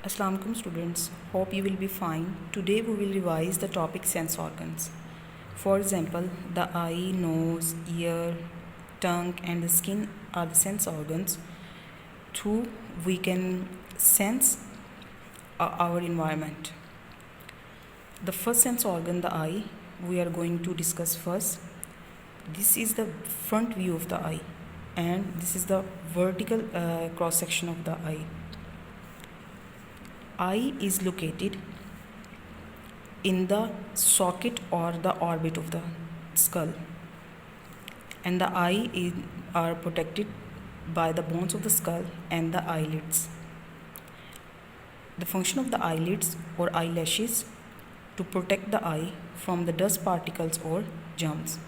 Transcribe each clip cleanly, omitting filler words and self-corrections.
Assalamualaikum students, hope you will be fine. Today we will revise the topic sense organs. For example, the eye, nose, ear, tongue and the skin are the sense organs through we can sense our environment. The first sense organ, the eye, we are going to discuss first. This is the front view of the eye and this is the vertical cross section of the eye. Eye is located in the socket or the orbit of the skull, and the eye are protected by the bones of the skull and the eyelids. The function of the eyelids or eyelashes to protect the eye from the dust particles or germs.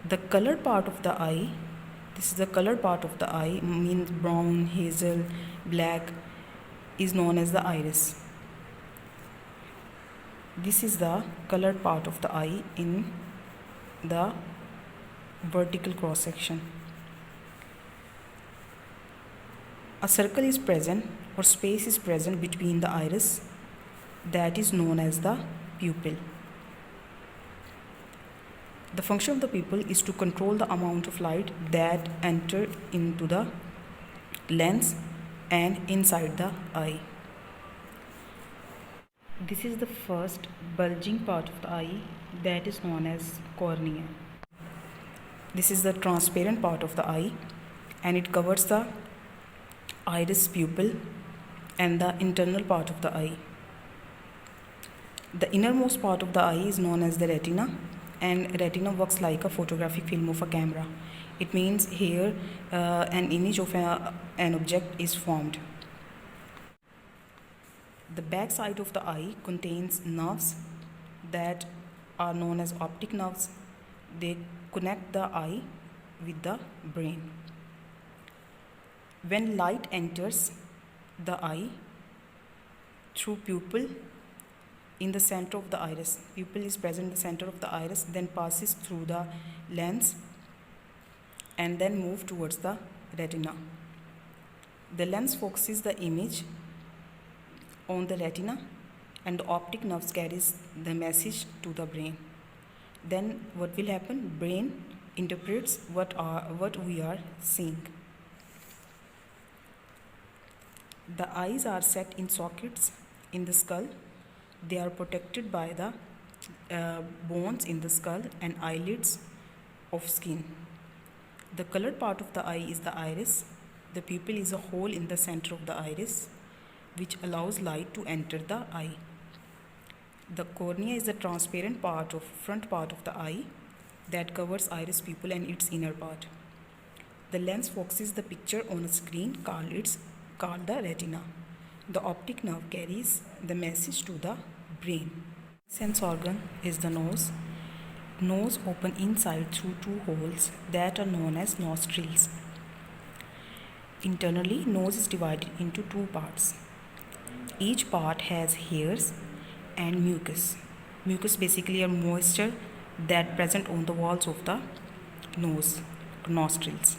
The color part of the eye, this is the color part of the eye, means brown, hazel, black, is known as the iris. This is the colored part of the eye in the vertical cross section. A circle is present or space is present between the iris, that is known as the pupil. The function of the pupil is to control the amount of light that enter into the lens and inside the eye. This is the first bulging part of the eye, that is known as cornea. This is the transparent part of the eye and it covers the iris pupil and the internal part of the eye. The innermost part of the eye is known as the retina, and retina works like a photographic film of a camera. It means here an image of an object is formed. The back side of the eye contains nerves that are known as optic nerves. They connect the eye with the brain. When light enters the eye through pupil in the center of the iris, pupil is present in the center of the iris, then passes through the lens and then move towards the retina. The lens focuses the image on the retina and the optic nerves carries the message to the brain. Then what will happen? Brain interprets what we are seeing. The eyes are set in sockets in the skull. They are protected by the bones in the skull and eyelids of skin. The colored part of the eye is the iris. The pupil is a hole in the center of the iris which allows light to enter the eye. The cornea is the transparent part of front part of the eye that covers iris pupil and its inner part. The lens focuses the picture on a screen called the retina. The optic nerve carries the message to the brain. Sense organ is the nose. Nose open inside through two holes that are known as nostrils. Internally, nose is divided into two parts. Each part has hairs and mucus. Mucus basically are moisture that present on the walls of the nostrils.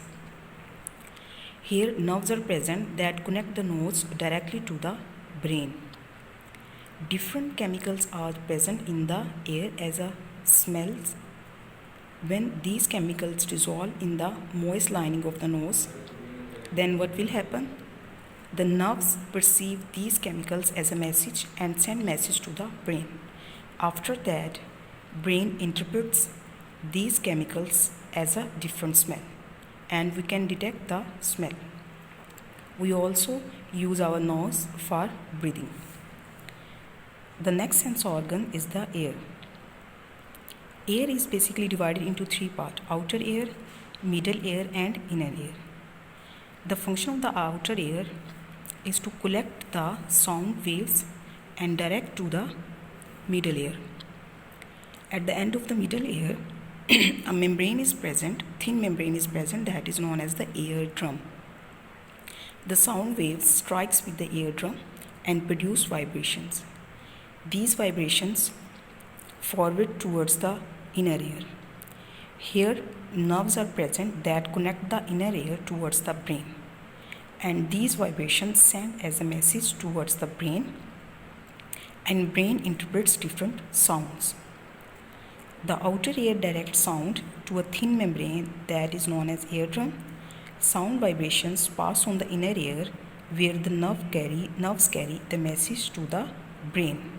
Here nerves are present that connect the nose directly to the brain. Different chemicals are present in the air as a smells. When these chemicals dissolve in the moist lining of the nose, then what will happen? The nerves perceive these chemicals as a message and send message to the brain. After that, brain interprets these chemicals as a different smell and we can detect the smell. We also use our nose for breathing. The next sense organ is the ear. Ear is basically divided into three parts: outer ear, middle ear and inner ear. The function of the outer ear is to collect the sound waves and direct to the middle ear. At the end of the middle ear, a membrane is present, thin membrane is present, that is known as the eardrum. The sound waves strikes with the eardrum and produce vibrations. These vibrations forward towards the inner ear. Here nerves are present that connect the inner ear towards the brain and these vibrations send as a message towards the brain, and brain interprets different sounds. The outer ear directs sound to a thin membrane that is known as eardrum. Sound vibrations pass on the inner ear where the nerves carry the message to the brain.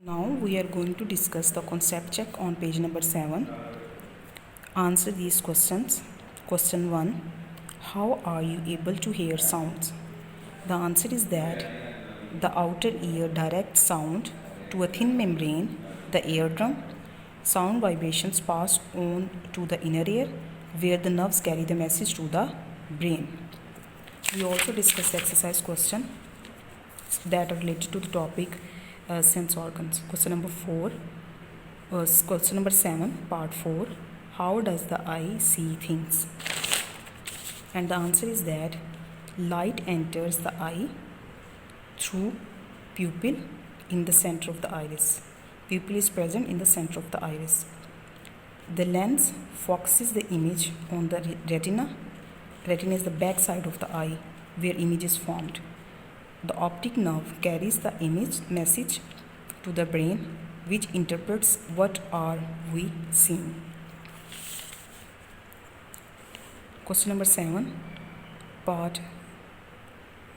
Now we are going to discuss the concept check on page number 7. Answer these questions. Question 1. How are you able to hear sounds? The answer is that the outer ear directs sound to a thin membrane, the eardrum. Sound vibrations pass on to the inner ear where the nerves carry the message to the brain. We also discussed exercise question that are related to the topic sense organs. Question number 7, part 4. How does the eye see things? And the answer is that light enters the eye through pupil in the center of the iris. Pupil is present in the center of the iris. The lens focuses the image on the retina. Retina is the back side of the eye where image is formed. The optic nerve carries the image message to the brain, which interprets what are we seeing. Question number 7, part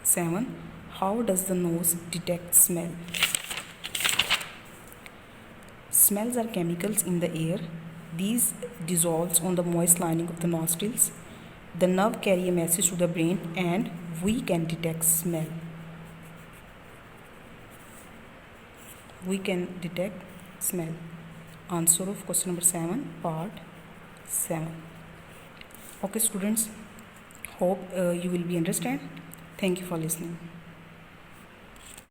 7. How does the nose detect smell? Smells are chemicals in the air. These dissolve on the moist lining of the nostrils. The nerve carry a message to the brain and we can detect smell. We can detect smell. Answer of question number 7, part 7. Okay students, hope you will be understand. Thank you for listening.